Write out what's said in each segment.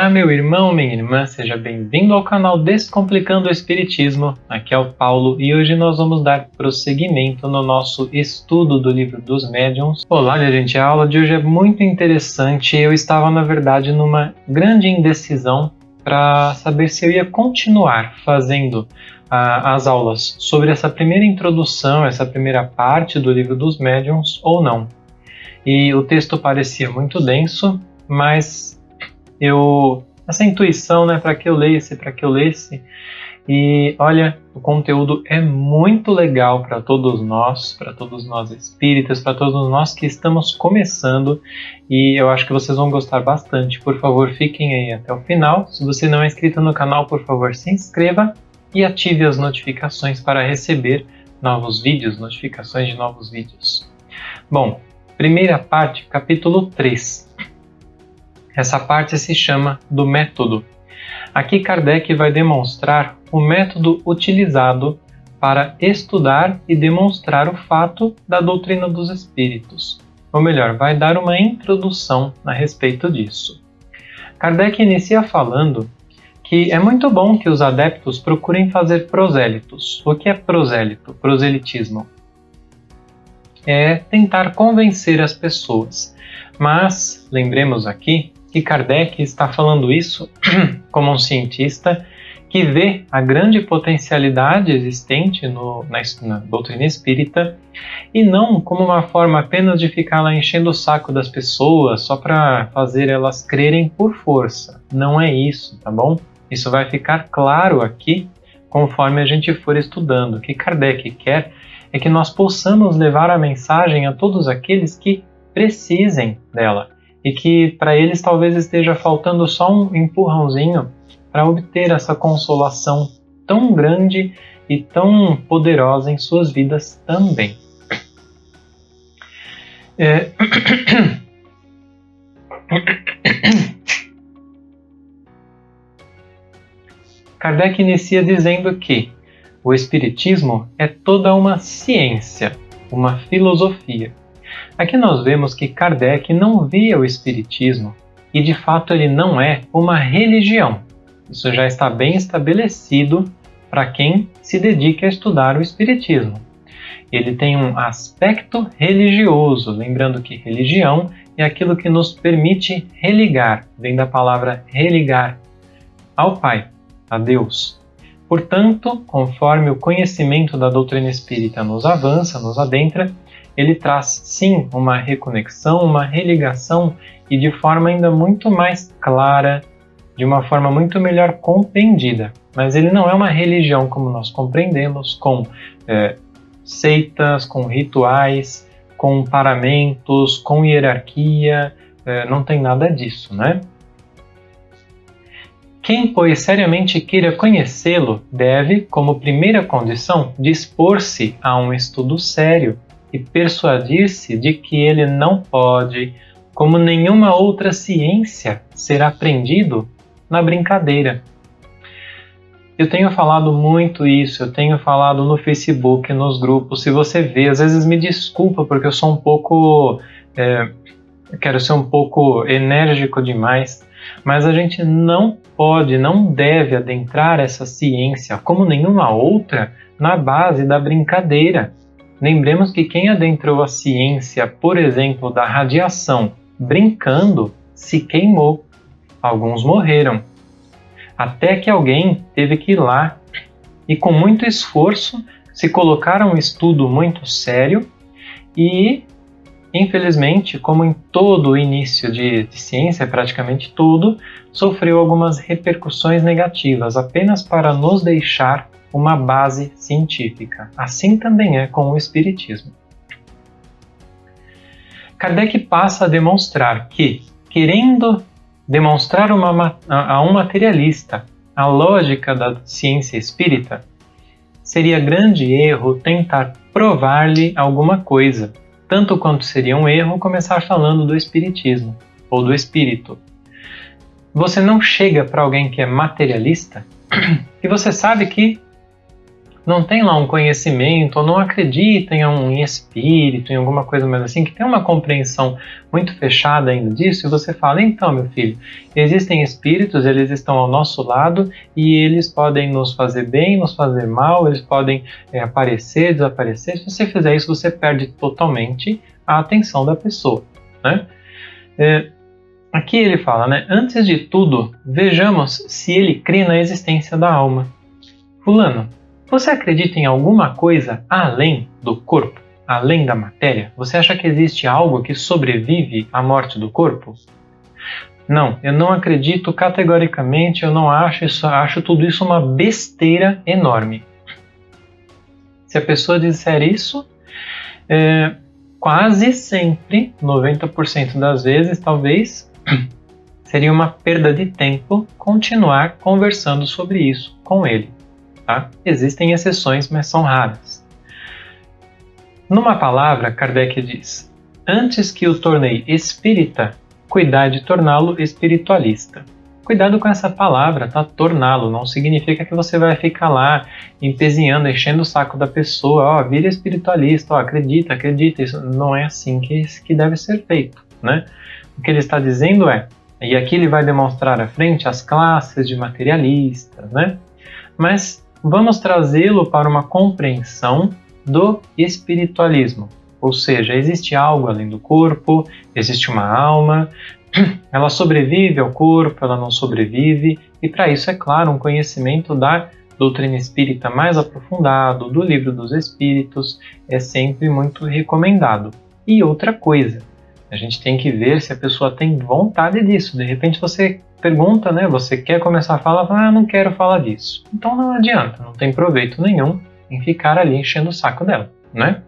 Olá, meu irmão, minha irmã, seja bem-vindo ao canal Descomplicando o Espiritismo. Aqui é o Paulo e hoje nós vamos dar prosseguimento no nosso estudo do Livro dos Médiuns. Olá, gente, a aula de hoje é muito interessante. Eu estava, na verdade, numa grande indecisão para saber se eu ia continuar fazendo as aulas sobre essa primeira introdução, essa primeira parte do Livro dos Médiuns ou não. E o texto parecia muito denso, mas essa intuição, né, para que eu lesse, e olha, o conteúdo é muito legal para todos nós espíritas, para todos nós que estamos começando, e eu acho que vocês vão gostar bastante. Por favor, fiquem aí até o final. Se você não é inscrito no canal, por favor, se inscreva e ative as notificações para receber notificações de novos vídeos. Bom, primeira parte, capítulo 3. Essa parte se chama do método. Aqui Kardec vai demonstrar o método utilizado para estudar e demonstrar o fato da doutrina dos espíritos. Ou melhor, vai dar uma introdução a respeito disso. Kardec inicia falando que é muito bom que os adeptos procurem fazer prosélitos. O que é prosélito? Proselitismo. É tentar convencer as pessoas. Mas, lembremos aqui, que Kardec está falando isso como um cientista que vê a grande potencialidade existente na doutrina espírita e não como uma forma apenas de ficar lá enchendo o saco das pessoas só para fazer elas crerem por força. Não é isso, tá bom? Isso vai ficar claro aqui conforme a gente for estudando. O que Kardec quer é que nós possamos levar a mensagem a todos aqueles que precisem dela. E que para eles talvez esteja faltando só um empurrãozinho para obter essa consolação tão grande e tão poderosa em suas vidas também. Kardec inicia dizendo que o Espiritismo é toda uma ciência, uma filosofia. Aqui nós vemos que Kardec não via o Espiritismo e de fato ele não é uma religião. Isso já está bem estabelecido para quem se dedica a estudar o Espiritismo. Ele tem um aspecto religioso, lembrando que religião é aquilo que nos permite religar, vem da palavra religar, ao Pai, a Deus. Portanto, conforme o conhecimento da doutrina espírita nos avança, nos adentra, ele traz, sim, uma reconexão, uma religação e de forma ainda muito mais clara, de uma forma muito melhor compreendida. Mas ele não é uma religião como nós compreendemos, com seitas, com rituais, com paramentos, com hierarquia, não tem nada disso, né? Quem, pois, seriamente queira conhecê-lo, deve, como primeira condição, dispor-se a um estudo sério, e persuadir-se de que ele não pode, como nenhuma outra ciência, ser aprendido na brincadeira. Eu tenho falado muito isso, eu tenho falado no Facebook, nos grupos. Se você vê, às vezes me desculpa porque eu sou um pouco... quero ser um pouco enérgico demais, mas a gente não pode, não deve adentrar essa ciência, como nenhuma outra, na base da brincadeira. Lembremos que quem adentrou a ciência, por exemplo, da radiação, brincando, se queimou. Alguns morreram. Até que alguém teve que ir lá e, com muito esforço, se colocar a um estudo muito sério e, infelizmente, como em todo o início de ciência, praticamente tudo, sofreu algumas repercussões negativas, apenas para nos deixar uma base científica. Assim também é com o Espiritismo. Kardec passa a demonstrar que, querendo demonstrar a um materialista a lógica da ciência espírita, seria grande erro tentar provar-lhe alguma coisa, tanto quanto seria um erro começar falando do Espiritismo, ou do Espírito. Você não chega para alguém que é materialista e você sabe que não tem lá um conhecimento, ou não acredita em espírito, em alguma coisa mais assim, que tem uma compreensão muito fechada ainda disso, e você fala, então, meu filho, existem espíritos, eles estão ao nosso lado, e eles podem nos fazer bem, nos fazer mal, eles podem aparecer, desaparecer. Se você fizer isso, você perde totalmente a atenção da pessoa, né? Aqui ele fala, né? Antes de tudo, vejamos se ele crê na existência da alma. Fulano, você acredita em alguma coisa além do corpo, além da matéria? Você acha que existe algo que sobrevive à morte do corpo? Não, eu não acredito categoricamente, eu não acho isso, acho tudo isso uma besteira enorme. Se a pessoa disser isso, quase sempre, 90% das vezes, talvez, seria uma perda de tempo continuar conversando sobre isso com ele. Tá? Existem exceções, mas são raras. Numa palavra, Kardec diz: antes que o tornei espírita, cuidar de torná-lo espiritualista. Cuidado com essa palavra, tá? Torná-lo não significa que você vai ficar lá empezinhando, enchendo o saco da pessoa, vira espiritualista, acredita, isso não é assim que deve ser feito, né? O que ele está dizendo e aqui ele vai demonstrar à frente as classes de materialistas, né? Mas vamos trazê-lo para uma compreensão do espiritualismo, ou seja, existe algo além do corpo, existe uma alma, ela sobrevive ao corpo, ela não sobrevive, e para isso, é claro, um conhecimento da doutrina espírita mais aprofundado, do Livro dos Espíritos, é sempre muito recomendado. E outra coisa, a gente tem que ver se a pessoa tem vontade disso. De repente você pergunta, né? Você quer começar a falar, não quero falar disso. Então não adianta, não tem proveito nenhum em ficar ali enchendo o saco dela, né?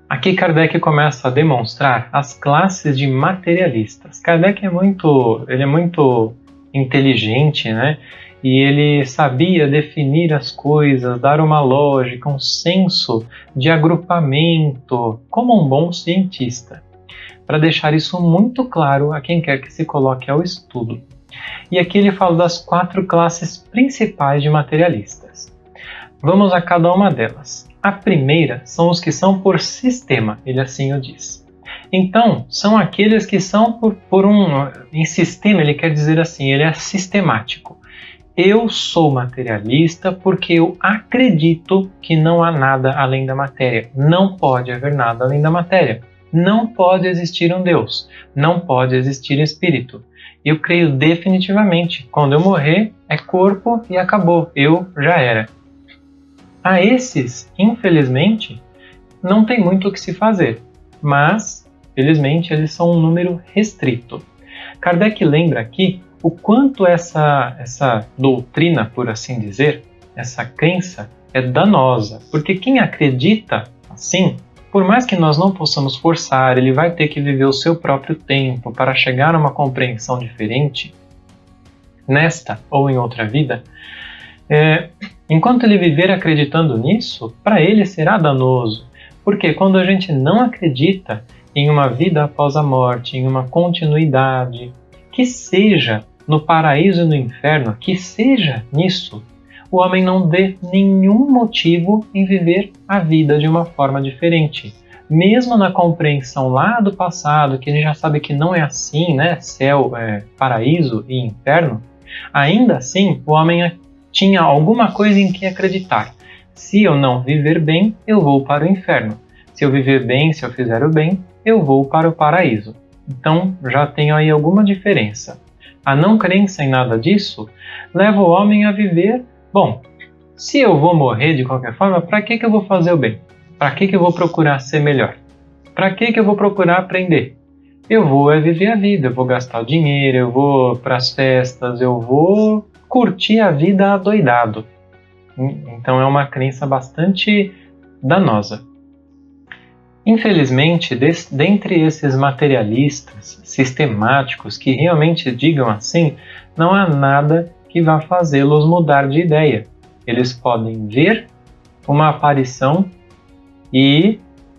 Aqui Kardec começa a demonstrar as classes de materialistas. Kardec é muito inteligente, né? E ele sabia definir as coisas, dar uma lógica, um senso de agrupamento, como um bom cientista, para deixar isso muito claro a quem quer que se coloque ao estudo. E aqui ele fala das 4 classes principais de materialistas. Vamos a cada uma delas. A primeira são os que são por sistema, ele assim o diz. Então, são aqueles que são em sistema, ele quer dizer assim, ele é sistemático. Eu sou materialista porque eu acredito que não há nada além da matéria. Não pode haver nada além da matéria. Não pode existir um Deus. Não pode existir espírito. Eu creio definitivamente, quando eu morrer, é corpo e acabou. Eu já era. A esses, infelizmente, não tem muito o que se fazer, mas, felizmente, eles são um número restrito. Kardec lembra aqui o quanto essa doutrina, por assim dizer, essa crença, é danosa, porque quem acredita assim, por mais que nós não possamos forçar, ele vai ter que viver o seu próprio tempo para chegar a uma compreensão diferente, nesta ou em outra vida. Enquanto ele viver acreditando nisso, para ele será danoso, porque quando a gente não acredita em uma vida após a morte, em uma continuidade, que seja no paraíso e no inferno, que seja nisso, o homem não vê nenhum motivo em viver a vida de uma forma diferente. Mesmo na compreensão lá do passado, que ele já sabe que não é assim, né? Céu, paraíso e inferno, ainda assim o homem tinha alguma coisa em que acreditar. Se eu não viver bem, eu vou para o inferno. Se eu viver bem, se eu fizer o bem, eu vou para o paraíso. Então já tenho aí alguma diferença. A não crença em nada disso leva o homem a viver, bom, se eu vou morrer de qualquer forma, para que eu vou fazer o bem? Para que eu vou procurar ser melhor? Para que eu vou procurar aprender? Eu vou viver a vida, eu vou gastar o dinheiro, eu vou para as festas, eu vou curtir a vida adoidado. Então é uma crença bastante danosa. Infelizmente, dentre esses materialistas sistemáticos que realmente digam assim, não há nada que vá fazê-los mudar de ideia. Eles podem ver uma aparição e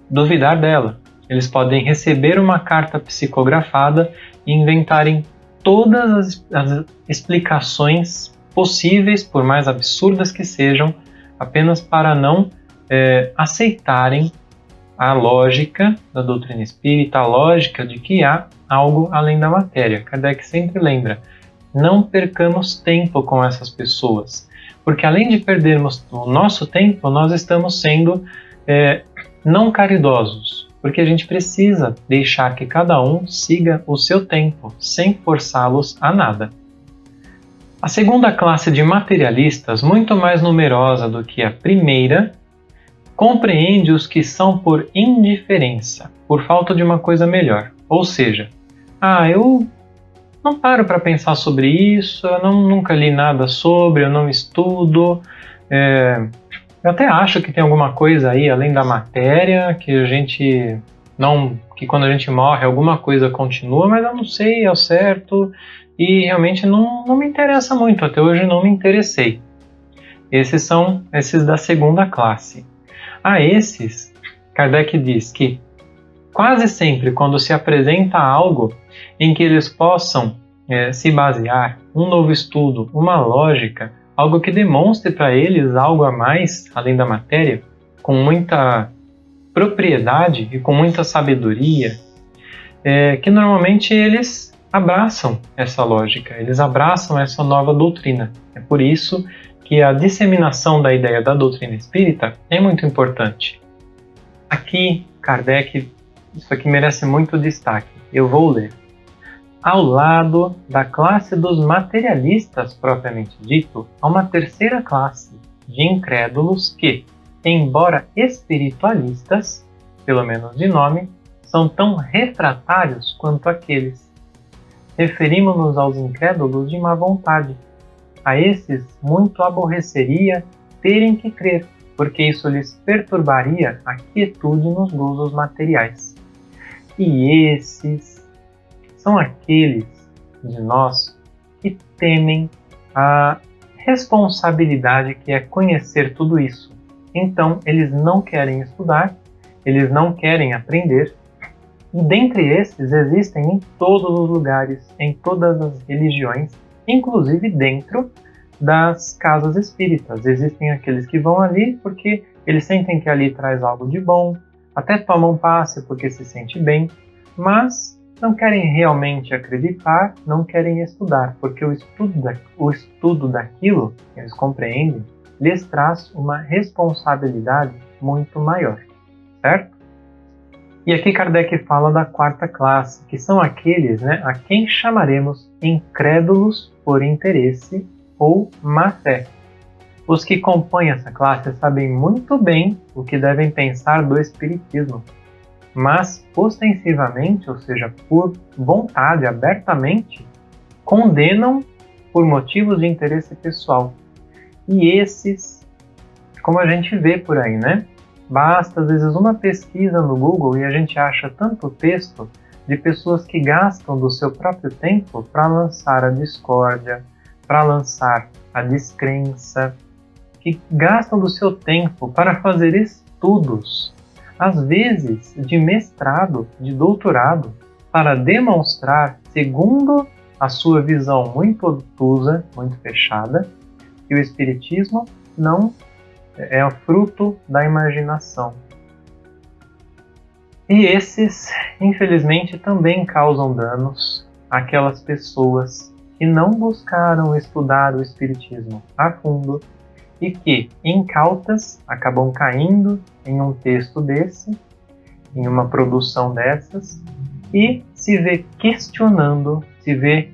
duvidar dela. Eles podem receber uma carta psicografada e inventarem todas as explicações possíveis, por mais absurdas que sejam, apenas para não aceitarem a lógica da doutrina espírita, a lógica de que há algo além da matéria. Kardec sempre lembra, não percamos tempo com essas pessoas, porque além de perdermos o nosso tempo, nós estamos sendo não caridosos, porque a gente precisa deixar que cada um siga o seu tempo, sem forçá-los a nada. A segunda classe de materialistas, muito mais numerosa do que a primeira, compreende os que são por indiferença, por falta de uma coisa melhor. Ou seja, eu não paro para pensar sobre isso, eu nunca li nada sobre, eu não estudo, eu até acho que tem alguma coisa aí além da matéria, que que quando a gente morre alguma coisa continua, mas eu não sei ao certo e realmente não me interessa muito, até hoje não me interessei. Esses são esses da segunda classe. A esses, Kardec diz que quase sempre quando se apresenta algo em que eles possam se basear, um novo estudo, uma lógica, algo que demonstre para eles algo a mais, além da matéria, com muita propriedade e com muita sabedoria, que normalmente eles abraçam essa lógica, eles abraçam essa nova doutrina. É por isso que a disseminação da ideia da doutrina espírita é muito importante. Aqui, Kardec, isso aqui merece muito destaque. Eu vou ler. Ao lado da classe dos materialistas propriamente dito, há uma terceira classe de incrédulos que, embora espiritualistas, pelo menos de nome, são tão refratários quanto aqueles. Referimos-nos aos incrédulos de má vontade. A esses muito aborreceria terem que crer, porque isso lhes perturbaria a quietude nos gozos materiais. E esses são aqueles de nós que temem a responsabilidade que é conhecer tudo isso. Então, eles não querem estudar, eles não querem aprender, e dentre esses existem em todos os lugares, em todas as religiões, inclusive dentro das casas espíritas. Existem aqueles que vão ali porque eles sentem que ali traz algo de bom, até tomam passe porque se sente bem, mas não querem realmente acreditar, não querem estudar, porque o estudo daquilo que eles compreendem lhes traz uma responsabilidade muito maior, certo? E aqui Kardec fala da quarta classe, que são aqueles a quem chamaremos incrédulos por interesse ou má fé. Os que compõem essa classe sabem muito bem o que devem pensar do Espiritismo, mas ostensivamente, ou seja, por vontade, abertamente, condenam por motivos de interesse pessoal. E esses, como a gente vê por aí, Basta às vezes uma pesquisa no Google e a gente acha tanto texto de pessoas que gastam do seu próprio tempo para lançar a discórdia, para lançar a descrença, que gastam do seu tempo para fazer estudos, às vezes de mestrado, de doutorado, para demonstrar, segundo a sua visão muito obtusa, muito fechada, que o Espiritismo não é o fruto da imaginação. E esses, infelizmente, também causam danos àquelas pessoas que não buscaram estudar o Espiritismo a fundo e que, incautas, acabam caindo em um texto desse, em uma produção dessas, e se vê questionando, se vê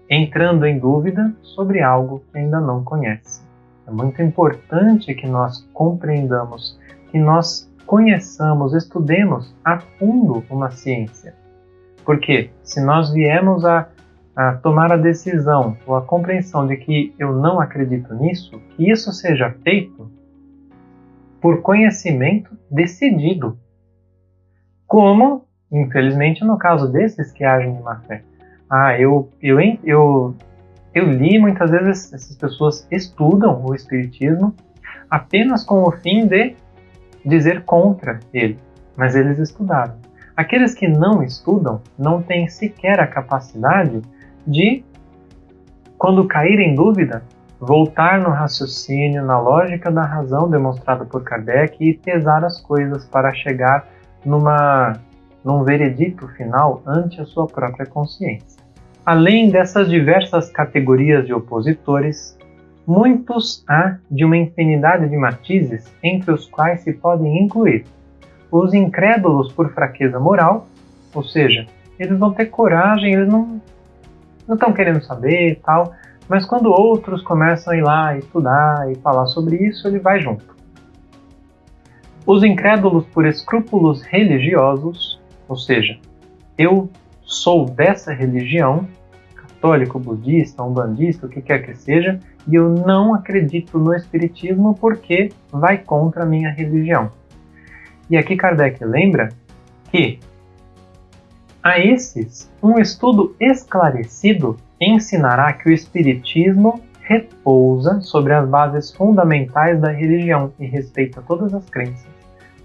entrando em dúvida sobre algo que ainda não conhece. É muito importante que nós compreendamos, que nós conheçamos, estudemos a fundo uma ciência. Porque se nós viemos a tomar a decisão ou a compreensão de que eu não acredito nisso, que isso seja feito por conhecimento decidido. Como, infelizmente, no caso desses que agem de má fé. Eu li, muitas vezes essas pessoas estudam o Espiritismo apenas com o fim de dizer contra ele, mas eles estudaram. Aqueles que não estudam não têm sequer a capacidade de, quando cair em dúvida, voltar no raciocínio, na lógica da razão demonstrada por Kardec e pesar as coisas para chegar num veredito final ante a sua própria consciência. Além dessas diversas categorias de opositores, muitos há de uma infinidade de matizes, entre os quais se podem incluir os incrédulos por fraqueza moral, ou seja, eles vão ter coragem, eles não estão querendo saber e tal, mas quando outros começam a ir lá estudar e falar sobre isso, ele vai junto. Os incrédulos por escrúpulos religiosos, ou seja, eu sou dessa religião, católico, budista, umbandista, o que quer que seja, e eu não acredito no espiritismo porque vai contra a minha religião. E aqui Kardec lembra que a esses, um estudo esclarecido ensinará que o espiritismo repousa sobre as bases fundamentais da religião e respeita todas as crenças.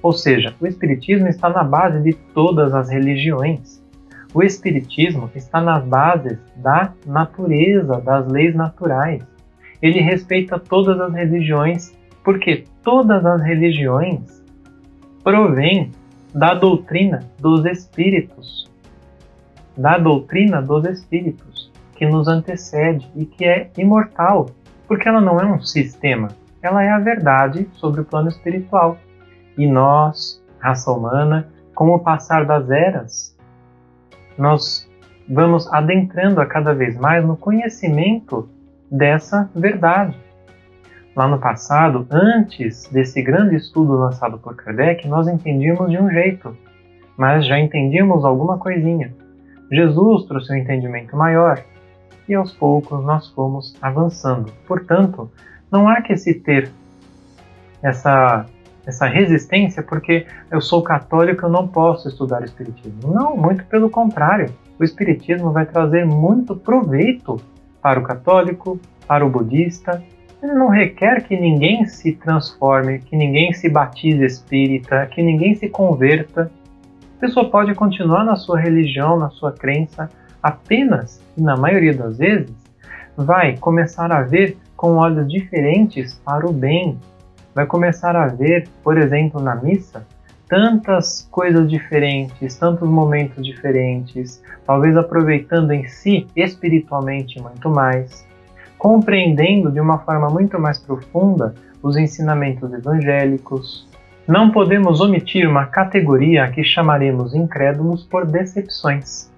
Ou seja, o espiritismo está na base de todas as religiões. O espiritismo está nas bases da natureza, das leis naturais. Ele respeita todas as religiões, porque todas as religiões provêm da doutrina dos espíritos. Da doutrina dos espíritos, que nos antecede e que é imortal, porque ela não é um sistema, ela é a verdade sobre o plano espiritual. E nós, raça humana, com o passar das eras, nós vamos adentrando a cada vez mais no conhecimento dessa verdade. Lá no passado, antes desse grande estudo lançado por Kardec, nós entendíamos de um jeito, mas já entendíamos alguma coisinha. Jesus trouxe um entendimento maior e aos poucos nós fomos avançando. Portanto, não há que se ter essa resistência porque eu sou católico, eu não posso estudar Espiritismo. Não, muito pelo contrário. O Espiritismo vai trazer muito proveito para o católico, para o budista. Ele não requer que ninguém se transforme, que ninguém se batize espírita, que ninguém se converta. A pessoa pode continuar na sua religião, na sua crença, apenas, e na maioria das vezes, vai começar a ver com olhos diferentes para o bem. Vai começar a ver, por exemplo, na missa, tantas coisas diferentes, tantos momentos diferentes, talvez aproveitando em si espiritualmente muito mais, compreendendo de uma forma muito mais profunda os ensinamentos evangélicos. Não podemos omitir uma categoria que chamaremos incrédulos por decepções.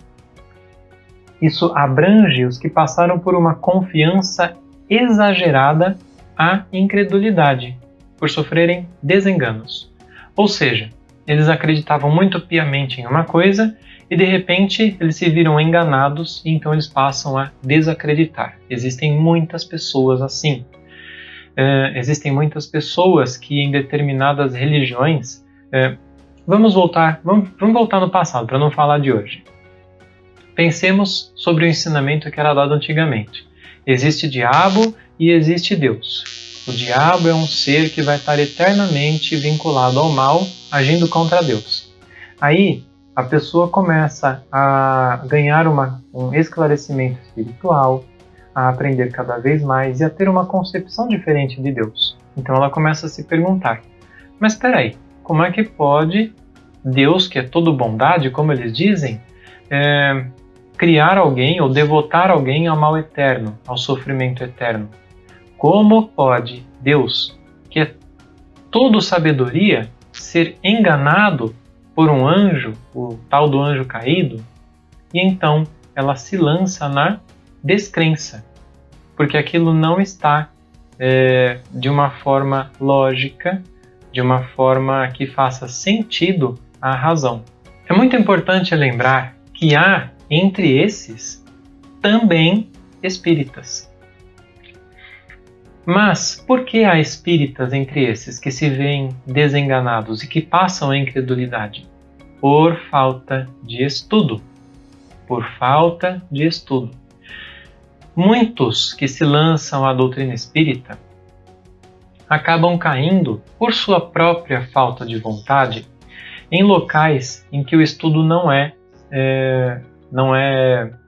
Isso abrange os que passaram por uma confiança exagerada à incredulidade, por sofrerem desenganos. Ou seja, eles acreditavam muito piamente em uma coisa e de repente eles se viram enganados e então eles passam a desacreditar. Existem muitas pessoas assim. Existem muitas pessoas que em determinadas religiões... Vamos voltar no passado, para não falar de hoje. Pensemos sobre o ensinamento que era dado antigamente. Existe diabo e existe Deus. O diabo é um ser que vai estar eternamente vinculado ao mal, agindo contra Deus. Aí a pessoa começa a ganhar um esclarecimento espiritual, a aprender cada vez mais e a ter uma concepção diferente de Deus. Então ela começa a se perguntar, mas espera aí, como é que pode Deus, que é todo bondade, como eles dizem, criar alguém ou devotar alguém ao mal eterno, ao sofrimento eterno? Como pode Deus, que é todo sabedoria, ser enganado por um anjo, o tal do anjo caído? E então ela se lança na descrença, porque aquilo não está de uma forma lógica, de uma forma que faça sentido à razão. É muito importante lembrar que há entre esses também espíritas. Mas por que há espíritas entre esses que se veem desenganados e que passam a incredulidade? Por falta de estudo. Por falta de estudo. Muitos que se lançam à doutrina espírita acabam caindo, por sua própria falta de vontade, em locais em que o estudo não é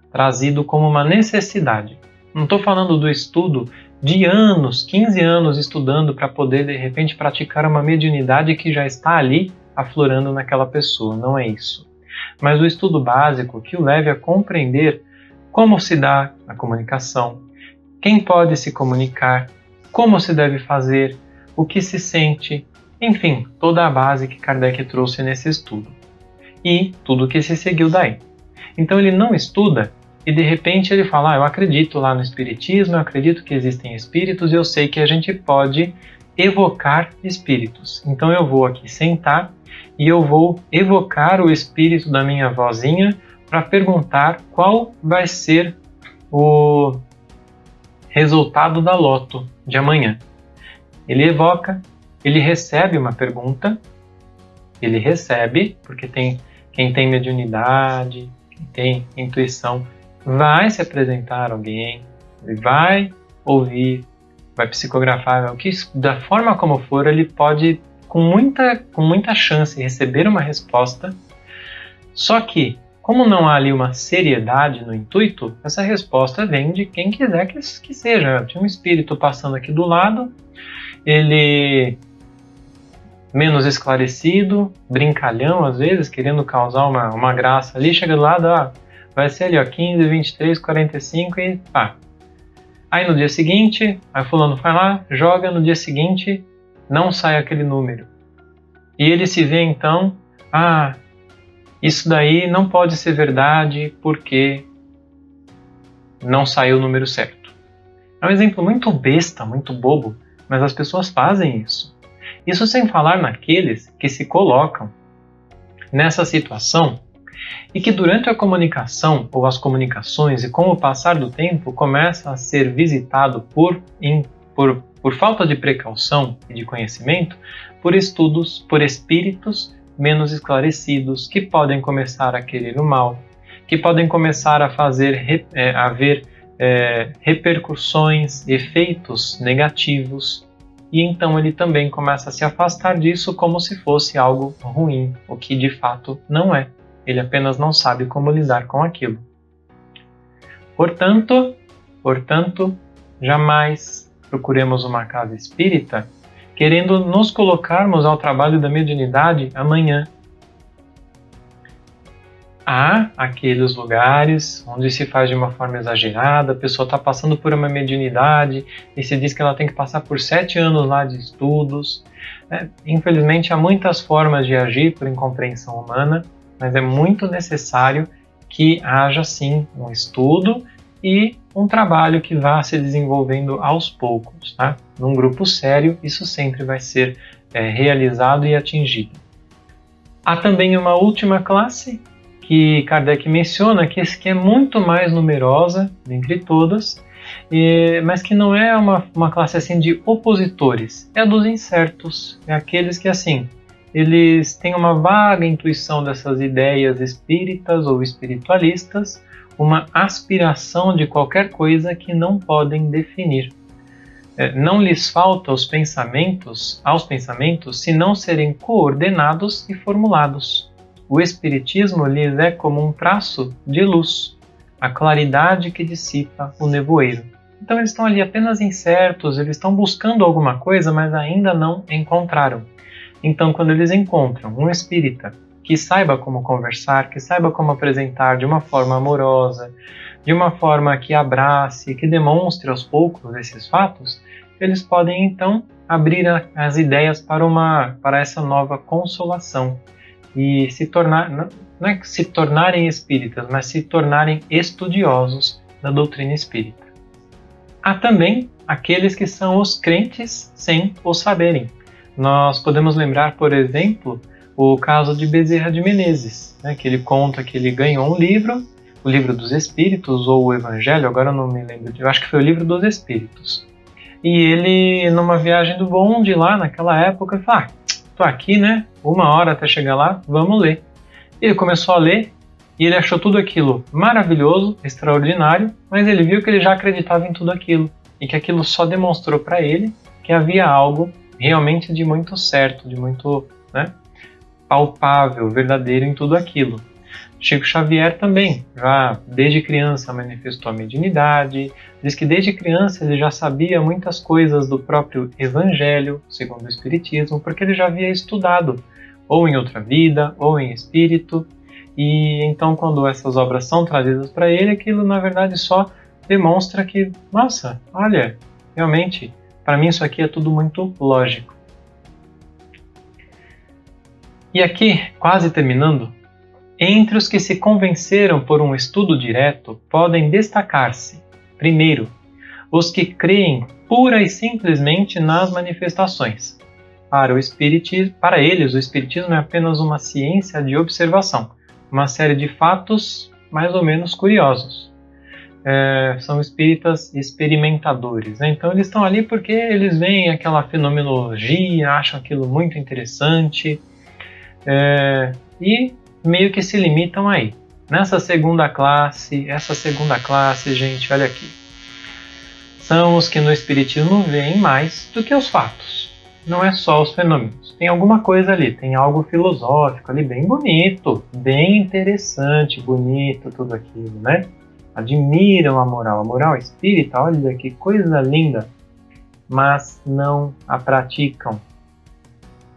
trazido como uma necessidade. Não estou falando do estudo de anos, 15 anos estudando para poder de repente praticar uma mediunidade que já está ali aflorando naquela pessoa. Não é isso. Mas o estudo básico que o leve a compreender como se dá a comunicação, quem pode se comunicar, como se deve fazer, o que se sente, enfim, toda a base que Kardec trouxe nesse estudo. E tudo o que se seguiu daí. Então ele não estuda e de repente ele fala, eu acredito lá no espiritismo, eu acredito que existem espíritos e eu sei que a gente pode evocar espíritos. Então eu vou aqui sentar e eu vou evocar o espírito da minha vozinha para perguntar qual vai ser o resultado da loto de amanhã. Ele evoca, ele recebe uma pergunta, ele recebe, porque quem tem mediunidade, quem tem intuição, vai se apresentar alguém, ele vai ouvir, vai psicografar, da forma como for, ele pode, com muita chance, receber uma resposta, só que, como não há ali uma seriedade no intuito, essa resposta vem de quem quiser que seja. Tinha um espírito passando aqui do lado, ele menos esclarecido, brincalhão às vezes, querendo causar uma graça ali, chega do lado, vai ser ali, 15, 23, 45 e pá. Aí no dia seguinte, aí fulano vai lá, joga, no dia seguinte não sai aquele número. E ele se vê então, isso daí não pode ser verdade porque não saiu o número certo. É um exemplo muito besta, muito bobo, mas as pessoas fazem isso. Isso sem falar naqueles que se colocam nessa situação e que durante a comunicação ou as comunicações e com o passar do tempo começa a ser visitado por falta de precaução e de conhecimento, por espíritos menos esclarecidos, que podem começar a querer o mal, que podem começar a haver repercussões, efeitos negativos, e então ele também começa a se afastar disso como se fosse algo ruim, o que de fato não é. Ele apenas não sabe como lidar com aquilo. Portanto, jamais procuremos uma casa espírita querendo nos colocarmos ao trabalho da mediunidade amanhã. Há aqueles lugares onde se faz de uma forma exagerada, a pessoa está passando por uma mediunidade e se diz que ela tem que passar por 7 anos lá de estudos. Infelizmente, há muitas formas de agir por incompreensão humana, mas é muito necessário que haja sim um estudo e um trabalho que vá se desenvolvendo aos poucos. Tá? Num grupo sério, isso sempre vai ser realizado e atingido. Há também uma última classe que Kardec menciona, que é muito mais numerosa dentre todas, mas que não é uma classe assim de opositores, é a dos incertos, é aqueles que assim, eles têm uma vaga intuição dessas ideias espíritas ou espiritualistas, uma aspiração de qualquer coisa que não podem definir. Não lhes falta aos pensamentos se não serem coordenados e formulados. O Espiritismo lhes é como um traço de luz, a claridade que dissipa o nevoeiro. Então eles estão ali apenas incertos, eles estão buscando alguma coisa, mas ainda não encontraram. Então quando eles encontram um espírita que saiba como conversar, que saiba como apresentar de uma forma amorosa, de uma forma que abrace, que demonstre aos poucos esses fatos, eles podem então abrir as ideias para essa nova consolação e se tornar, não é que se tornarem espíritas, mas se tornarem estudiosos da doutrina espírita. Há também aqueles que são os crentes sem o saberem. Nós podemos lembrar, por exemplo, o caso de Bezerra de Menezes, que ele conta que ele ganhou um livro, o Livro dos Espíritos ou o Evangelho, agora eu não me lembro, eu acho que foi o Livro dos Espíritos. E ele, numa viagem do bonde lá naquela época, falou, tô aqui, 1 hora até chegar lá, vamos ler. Ele começou a ler e ele achou tudo aquilo maravilhoso, extraordinário, mas ele viu que ele já acreditava em tudo aquilo e que aquilo só demonstrou para ele que havia algo realmente de muito certo, de muito palpável, verdadeiro em tudo aquilo. Chico Xavier também, já desde criança manifestou a mediunidade, diz que desde criança ele já sabia muitas coisas do próprio Evangelho, segundo o Espiritismo, porque ele já havia estudado, ou em outra vida, ou em espírito, e então quando essas obras são trazidas para ele, aquilo na verdade só demonstra que, nossa, olha, realmente, para mim isso aqui é tudo muito lógico. E aqui, quase terminando, entre os que se convenceram por um estudo direto, podem destacar-se, primeiro, os que creem pura e simplesmente nas manifestações. Para eles, o Espiritismo é apenas uma ciência de observação, uma série de fatos mais ou menos curiosos. São espíritas experimentadores, né? Então eles estão ali porque eles veem aquela fenomenologia, acham aquilo muito interessante, e meio que se limitam aí. Essa segunda classe, gente, olha aqui, são os que no Espiritismo veem mais do que os fatos. Não é só os fenômenos. Tem alguma coisa ali, tem algo filosófico ali, bem bonito, bem interessante, bonito, tudo aquilo, né? Admiram a moral espírita, olha que coisa linda, mas não a praticam.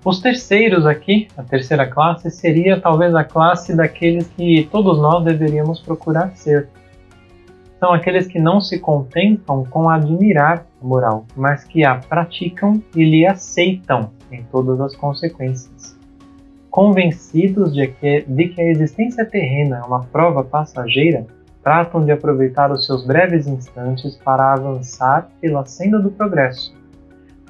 Os terceiros aqui, a terceira classe, seria talvez a classe daqueles que todos nós deveríamos procurar ser. São aqueles que não se contentam com admirar a moral, mas que a praticam e lhe aceitam em todas as consequências. Convencidos de que a existência terrena é uma prova passageira, tratam de aproveitar os seus breves instantes para avançar pela senda do progresso,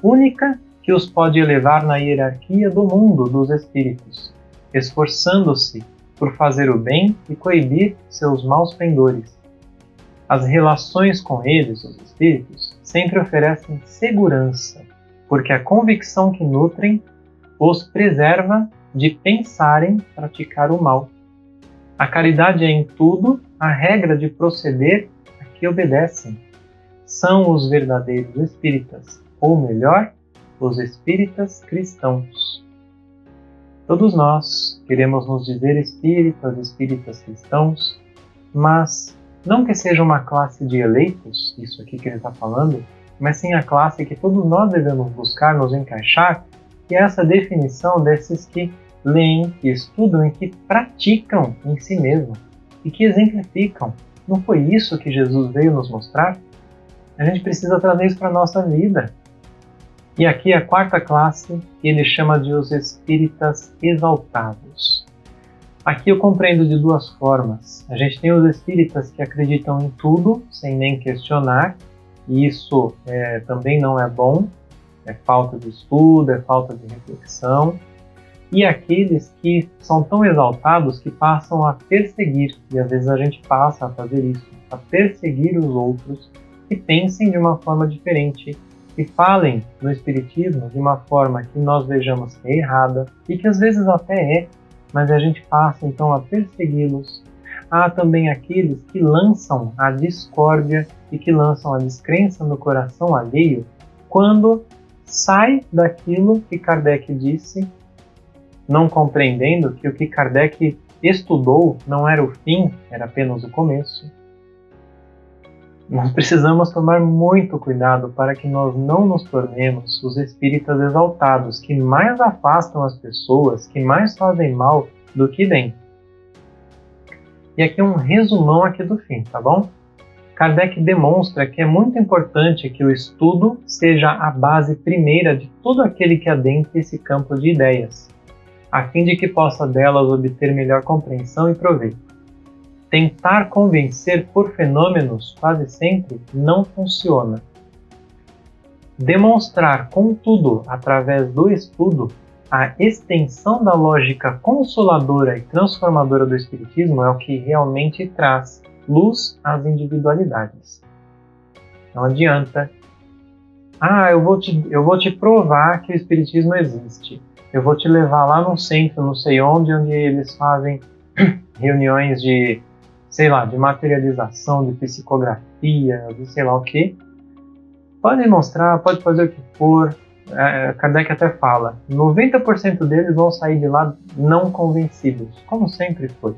única que os pode elevar na hierarquia do mundo dos espíritos, esforçando-se por fazer o bem e coibir seus maus pendores. As relações com eles, os espíritos, sempre oferecem segurança, porque a convicção que nutrem os preserva de pensarem praticar o mal. A caridade é em tudo a regra de proceder a que obedecem. São os verdadeiros espíritas, ou melhor, os espíritas cristãos. Todos nós queremos nos dizer espíritas cristãos, mas não que seja uma classe de eleitos, isso aqui que ele está falando, mas sim a classe que todos nós devemos buscar nos encaixar, que é essa definição desses que leem, que estudam e que praticam em si mesmo, e que exemplificam. Não foi isso que Jesus veio nos mostrar? A gente precisa trazer isso para a nossa vida. E aqui a quarta classe, ele chama de os espíritas exaltados. Aqui eu compreendo de duas formas. A gente tem os espíritas que acreditam em tudo, sem nem questionar, e isso também não é bom, é falta de estudo, é falta de reflexão. E aqueles que são tão exaltados que passam a perseguir, e às vezes a gente passa a fazer isso, a perseguir os outros que pensem de uma forma diferente, que falem no Espiritismo de uma forma que nós vejamos que é errada, e que às vezes até é, mas a gente passa então a persegui-los. Há também aqueles que lançam a discórdia e que lançam a descrença no coração alheio quando sai daquilo que Kardec disse, não compreendendo que o que Kardec estudou não era o fim, era apenas o começo. Nós precisamos tomar muito cuidado para que nós não nos tornemos os espíritas exaltados, que mais afastam as pessoas, que mais fazem mal do que bem. E aqui um resumão aqui do fim, tá bom? Kardec demonstra que é muito importante que o estudo seja a base primeira de todo aquele que adentra esse campo de ideias, a fim de que possa delas obter melhor compreensão e proveito. Tentar convencer por fenômenos quase sempre não funciona. Demonstrar, contudo, através do estudo, a extensão da lógica consoladora e transformadora do Espiritismo é o que realmente traz luz às individualidades. Não adianta. Eu vou te provar que o Espiritismo existe. Eu vou te levar lá num centro, não sei onde eles fazem reuniões de materialização, de psicografia, de sei lá o que. Pode mostrar, pode fazer o que for. Kardec até fala, 90% deles vão sair de lá não convencidos, como sempre foi.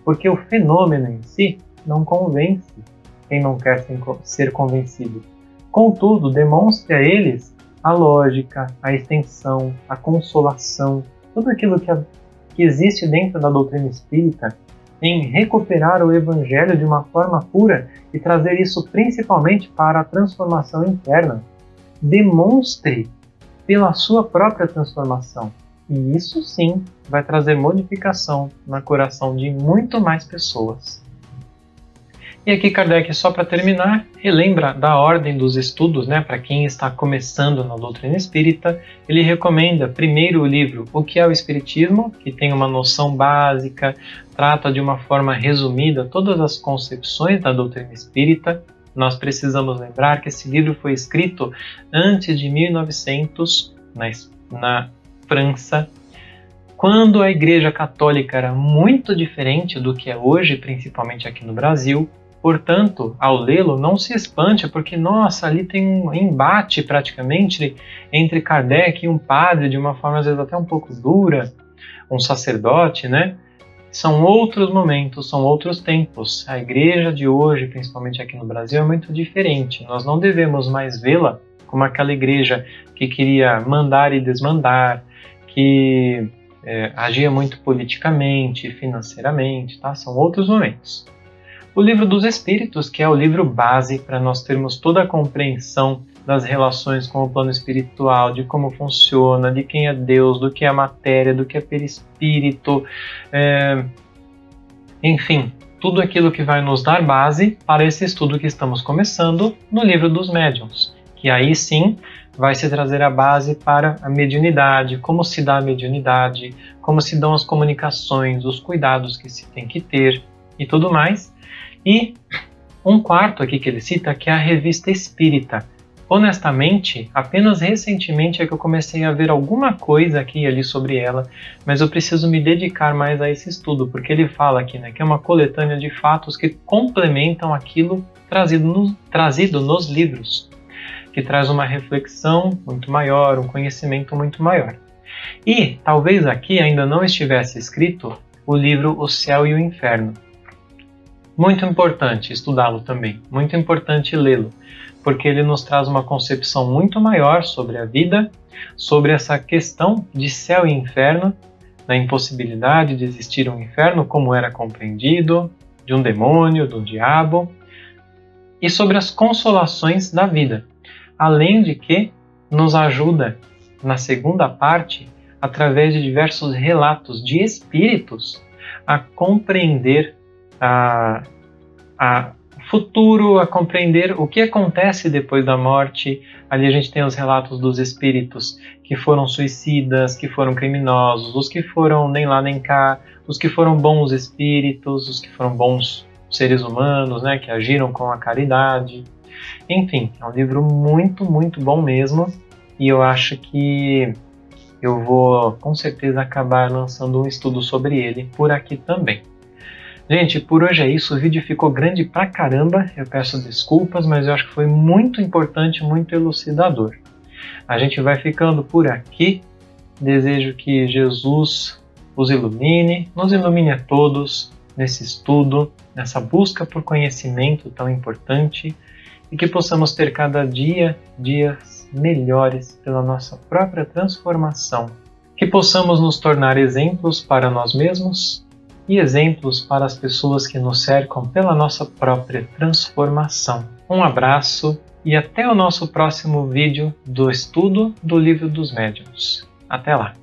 porque o fenômeno em si não convence quem não quer ser convencido. Contudo, demonstre a eles a lógica, a extensão, a consolação, tudo aquilo que existe dentro da doutrina espírita em recuperar o Evangelho de uma forma pura e trazer isso principalmente para a transformação interna. Demonstre pela sua própria transformação. E isso sim vai trazer modificação no coração de muito mais pessoas. E aqui Kardec, só para terminar, relembra da ordem dos estudos, para quem está começando na doutrina espírita. Ele recomenda primeiro o livro O que é o Espiritismo, que tem uma noção básica, trata de uma forma resumida todas as concepções da doutrina espírita. Nós precisamos lembrar que esse livro foi escrito antes de 1900, na França, quando a Igreja Católica era muito diferente do que é hoje, principalmente aqui no Brasil. Portanto, ao lê-lo, não se espante, porque, nossa, ali tem um embate praticamente entre Kardec e um padre, de uma forma às vezes até um pouco dura, um sacerdote, São outros momentos, são outros tempos. A igreja de hoje, principalmente aqui no Brasil, é muito diferente. Nós não devemos mais vê-la como aquela igreja que queria mandar e desmandar, que agia muito politicamente, financeiramente, tá? São outros momentos. O Livro dos Espíritos, que é o livro base para nós termos toda a compreensão das relações com o plano espiritual, de como funciona, de quem é Deus, do que é matéria, do que é perispírito, enfim, tudo aquilo que vai nos dar base para esse estudo que estamos começando no Livro dos Médiuns, que aí sim vai se trazer a base para a mediunidade, como se dá a mediunidade, como se dão as comunicações, os cuidados que se tem que ter e tudo mais. E um quarto aqui que ele cita, que é a Revista Espírita. Honestamente, apenas recentemente é que eu comecei a ver alguma coisa aqui e ali sobre ela, mas eu preciso me dedicar mais a esse estudo, porque ele fala aqui, que é uma coletânea de fatos que complementam aquilo trazido nos livros, que traz uma reflexão muito maior, um conhecimento muito maior. E talvez aqui ainda não estivesse escrito o livro O Céu e o Inferno. Muito importante estudá-lo também, muito importante lê-lo, porque ele nos traz uma concepção muito maior sobre a vida, sobre essa questão de céu e inferno, da impossibilidade de existir um inferno como era compreendido, de um demônio, do diabo, e sobre as consolações da vida, além de que nos ajuda na segunda parte, através de diversos relatos de espíritos, a compreender a futuro, a compreender o que acontece depois da morte. Ali a gente tem os relatos dos espíritos que foram suicidas, que foram criminosos, os que foram nem lá nem cá, os que foram bons espíritos, os que foram bons seres humanos, que agiram com a caridade. Enfim, é um livro muito, muito bom mesmo, e eu acho que eu vou com certeza acabar lançando um estudo sobre ele por aqui também. Gente, por hoje é isso, o vídeo ficou grande pra caramba, eu peço desculpas, mas eu acho que foi muito importante, muito elucidador. A gente vai ficando por aqui, desejo que Jesus os ilumine, nos ilumine a todos nesse estudo, nessa busca por conhecimento tão importante, e que possamos ter cada dia dias melhores pela nossa própria transformação, que possamos nos tornar exemplos para nós mesmos, e exemplos para as pessoas que nos cercam pela nossa própria transformação. Um abraço e até o nosso próximo vídeo do estudo do Livro dos Médiuns. Até lá!